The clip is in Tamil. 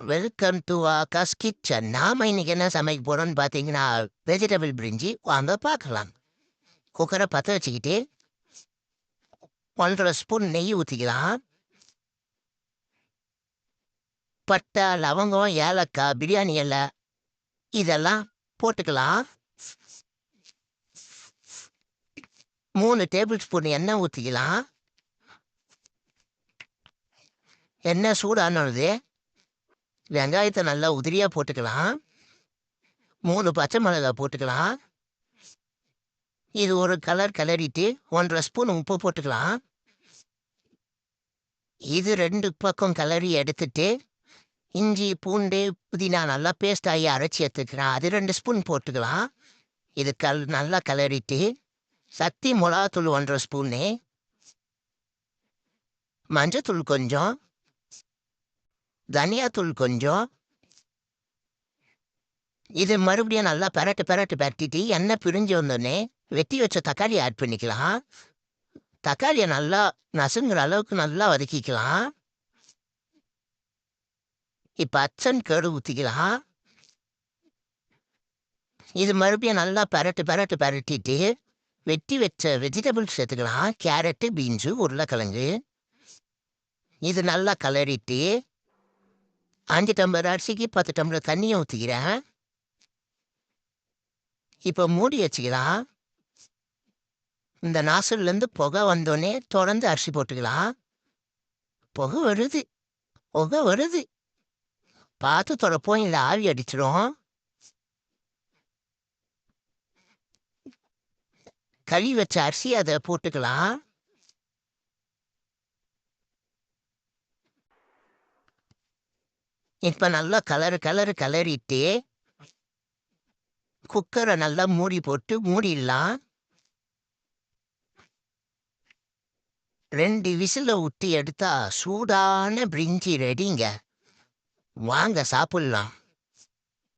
Welcome to Akash kitchen. நாம இன்னைக்கு என்ன சமைக்க போறோம்னு பார்த்தீங்கன்னா, வெஜிடபிள் பிரிஞ்சி. வாங்க பார்க்கலாம். குக்கரை பற்ற வச்சுக்கிட்டு 1½ ஸ்பூன் நெய் ஊற்றிக்கலாம். பட்டை, லவங்கம், ஏலக்காய், பிரியாணி இலை இதெல்லாம் போட்டுக்கலாம். 3 டேபிள் ஸ்பூன் எண்ணெய் ஊற்றிக்கலாம். எண்ணெய் சூடானது வெங்காயத்தை நல்லா உதிரியாக போட்டுக்கலாம். 3 பச்சை மிளகாய் போட்டுக்கலாம். இது ஒரு கலர் கிளறிட்டு 1½ ஸ்பூன் உப்பு போட்டுக்கலாம். இது 2 பக்கம் கிளறி எடுத்துட்டு இஞ்சி, பூண்டு, புதினா நல்லா பேஸ்ட் ஆகி அரைச்சி எடுத்துக்கலாம். அது 2 ஸ்பூன் போட்டுக்கலாம். இது நல்லா கிளறிட்டு சக்தி மிளகாத்தூள் 1½ ஸ்பூனு, மஞ்சத்தூள் கொஞ்சம், தனியாத்தூள் கொஞ்சம். இது மறுபடியும் நல்லா பரட்டிட்டு எண்ணெய் பிரிஞ்சு வந்தோடனே வெட்டி வச்ச தக்காளி ஆட் பண்ணிக்கலாம். தக்காளியை நல்லா நசுங்குற அளவுக்கு நல்லா வதக்கிக்கலாம். இப்போ அச்சன் கரு ஊற்றிக்கலாம். இது மறுபடியும் நல்லா பரட்டிட்டு வெட்டி வச்ச வெஜிடபிள்ஸ் சேர்த்துக்கலாம். கேரட்டு, பீன்ஸு, உருளைக்கிழங்கு. இது நல்லா கிளறிட்டு 5 டம்ளர் அரிசிக்கு 10 டம்ளர் தண்ணியை ஊற்றிக்கிறேன். இப்போ மூடி வச்சுக்கலாம். இந்த நாசிலேருந்து புகை வந்தோடனே தொடர்ந்து அரிசி போட்டுக்கலாம். புகை வருது பார்த்து தொடப்போம், இல்லை ஆவி அடிச்சிடும். கழுவி வச்ச அரிசி அதை போட்டுக்கலாம். இப்போ நல்லா கிளறிட்டு குக்கரை நல்லா மூடி போட்டு மூடிடலாம். 2 விசில விட்டு எடுத்தா சூடான பிரிஞ்சி ரெடிங்க. வாங்க சாப்பிட்லாம்.